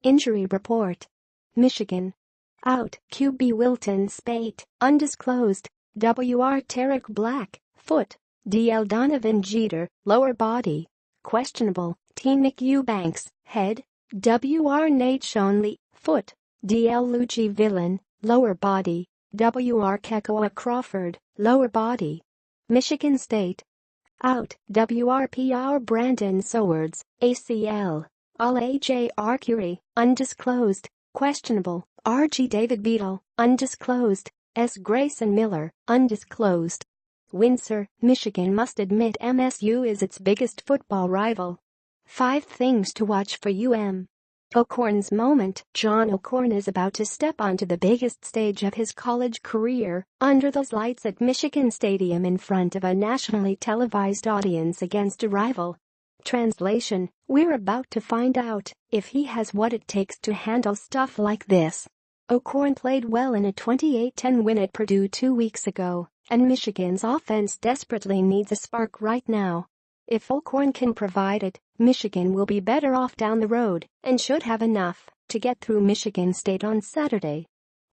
Injury report. Michigan. Out, QB Wilton Speight, undisclosed. WR Tarik Black, foot. DL Donovan Jeter, lower body. Questionable. T Nick Eubanks, head. WR Nate Schoenle, foot. DL Luiji Vilain, lower body. WR Kekoa Crawford, lower body. Michigan State. Out, WRPR Brandon Sowards, ACL. All AJ Arcuri, undisclosed. Questionable. RG David Beedle, undisclosed. S. Grayson Miller, undisclosed. Windsor, Michigan must admit MSU is its biggest football rival. 5 things to watch for UM. O'Korn's moment. John O'Korn is about to step onto the biggest stage of his college career, under those lights at Michigan Stadium in front of a nationally televised audience against a rival. Translation: we're about to find out if he has what it takes to handle stuff like this. O'Korn played well in a 28-10 win at Purdue 2 weeks ago, and Michigan's offense desperately needs a spark right now. If O'Korn can provide it, Michigan will be better off down the road and should have enough to get through Michigan State on Saturday.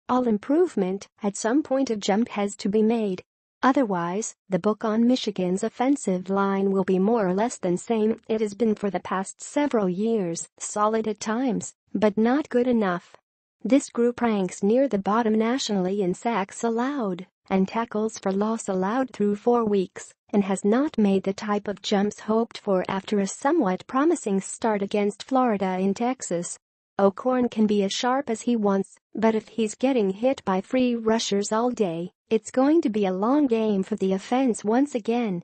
All improvement at some point of jump has to be made. Otherwise, the book on Michigan's offensive line will be more or less the same it has been for the past several years, solid at times, but not good enough. This group ranks near the bottom nationally in sacks allowed and tackles for loss allowed through 4 weeks, and has not made the type of jumps hoped for after a somewhat promising start against Florida in Texas. O'Korn can be as sharp as he wants, but if he's getting hit by free rushers all day, it's going to be a long game for the offense once again.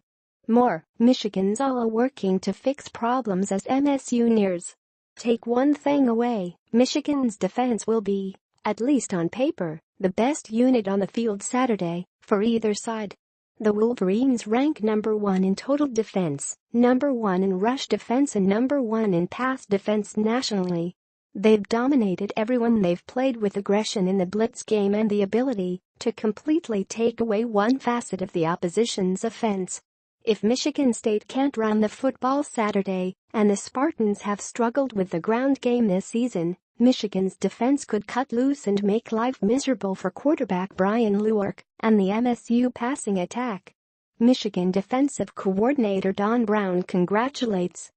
Michigan's all working to fix problems as MSU nears. Take one thing away, Michigan's defense will be, at least on paper, the best unit on the field Saturday, for either side. The Wolverines rank number 1 in total defense, number 1 in rush defense and number 1 in pass defense nationally. They've dominated everyone they've played with aggression in the blitz game and the ability to completely take away one facet of the opposition's offense. If Michigan State can't run the football Saturday, and the Spartans have struggled with the ground game this season, Michigan's defense could cut loose and make life miserable for quarterback Brian Lewerke and the MSU passing attack. Michigan defensive coordinator Don Brown congratulates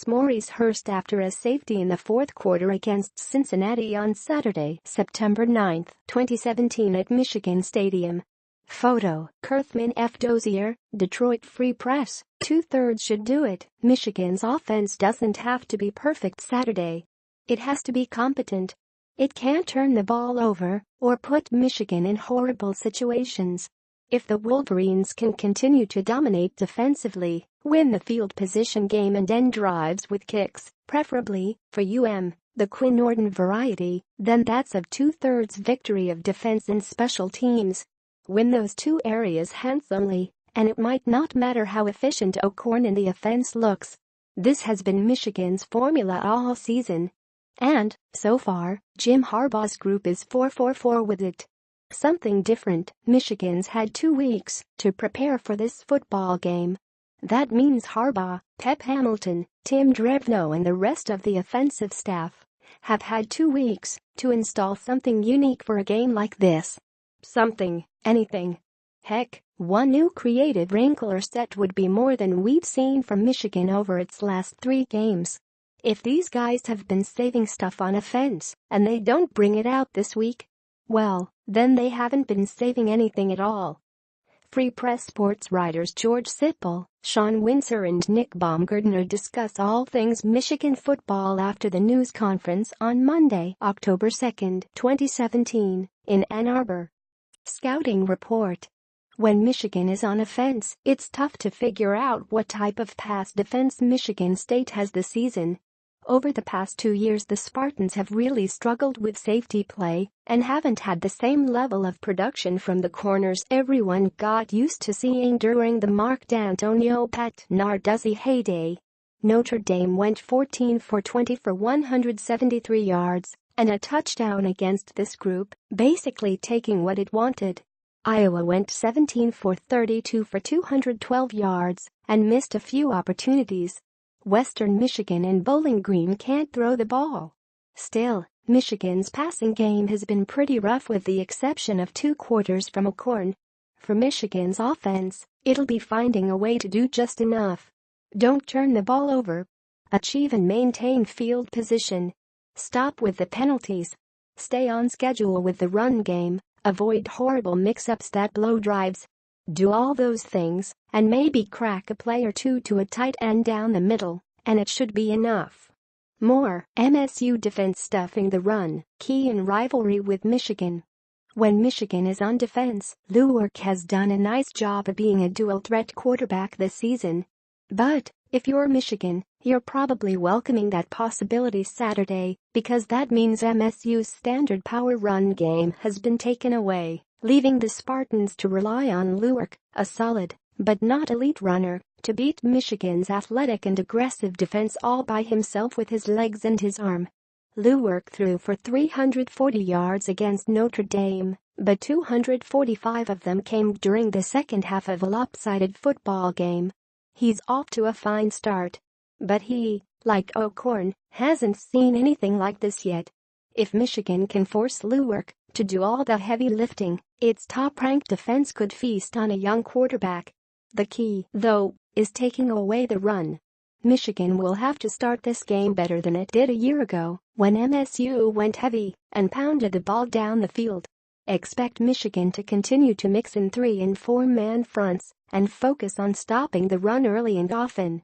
Maurice Hurst after a safety in the 4th quarter against Cincinnati on Saturday, September 9, 2017 at Michigan Stadium. Photo: Kurthman F. Dozier, Detroit Free Press. 2/3 should do it. Michigan's offense doesn't have to be perfect Saturday. It has to be competent. It can't turn the ball over or put Michigan in horrible situations. If the Wolverines can continue to dominate defensively, win the field position game and end drives with kicks, preferably, for the Quinn Norton variety, then that's a 2/3 victory of defense and special teams. Win those 2 areas handsomely, and it might not matter how efficient O'Korn in the offense looks. This has been Michigan's formula all season. And, so far, Jim Harbaugh's group is 4-4-4 with it. Something different, Michigan's had 2 weeks to prepare for this football game. That means Harbaugh, Pep Hamilton, Tim Drevno and the rest of the offensive staff have had 2 weeks to install something unique for a game like this. Anything. Heck, one new creative wrinkle or set would be more than we've seen from Michigan over its last 3 games. If these guys have been saving stuff on offense and they don't bring it out this week, well, then they haven't been saving anything at all. Free Press sports writers George Sipple, Sean Windsor and Nick Baumgardner discuss all things Michigan football after the news conference on Monday, October 2, 2017, in Ann Arbor. Scouting report. When Michigan is on offense, it's tough to figure out what type of pass defense Michigan State has this season. Over the past 2 years the Spartans have really struggled with safety play and haven't had the same level of production from the corners everyone got used to seeing during the Mark D'Antonio Pat Narduzzi heyday. Notre Dame went 14 for 20 for 173 yards and a touchdown against this group, basically taking what it wanted. Iowa went 17 for 32 for 212 yards and missed a few opportunities. Western Michigan and Bowling Green can't throw the ball. Still, Michigan's passing game has been pretty rough with the exception of 2 quarters from Alcorn. For Michigan's offense, it'll be finding a way to do just enough. Don't turn the ball over. Achieve and maintain field position. Stop with the penalties. Stay on schedule with the run game. Avoid horrible mix-ups that blow drives. Do all those things, and maybe crack a play or two to a tight end down the middle, and it should be enough. More MSU defense stuffing the run, key in rivalry with Michigan. When Michigan is on defense, Luerk has done a nice job of being a dual-threat quarterback this season. But, if you're Michigan, you're probably welcoming that possibility Saturday, because that means MSU's standard power run game has been taken away, leaving the Spartans to rely on Luerk, a solid, but not elite runner, to beat Michigan's athletic and aggressive defense all by himself with his legs and his arm. Luerk threw for 340 yards against Notre Dame, but 245 of them came during the second half of a lopsided football game. He's off to a fine start. But he, like Alcorn, hasn't seen anything like this yet. If Michigan can force Luerk to do all the heavy lifting, its top-ranked defense could feast on a young quarterback. The key, though, is taking away the run. Michigan will have to start this game better than it did a year ago, when MSU went heavy and pounded the ball down the field. Expect Michigan to continue to mix in 3- and 4-man fronts and focus on stopping the run early and often.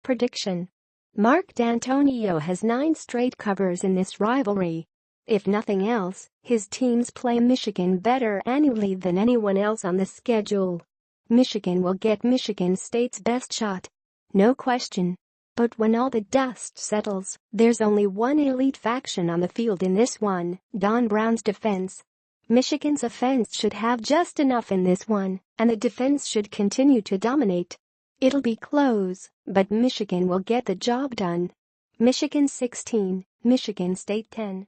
Prediction: Mark D'Antonio has 9 straight covers in this rivalry. If nothing else, his teams play Michigan better annually than anyone else on the schedule. Michigan will get Michigan State's best shot. No question. But when all the dust settles, there's only one elite faction on the field in this one, Don Brown's defense. Michigan's offense should have just enough in this one, and the defense should continue to dominate. It'll be close, but Michigan will get the job done. Michigan 16, Michigan State 10.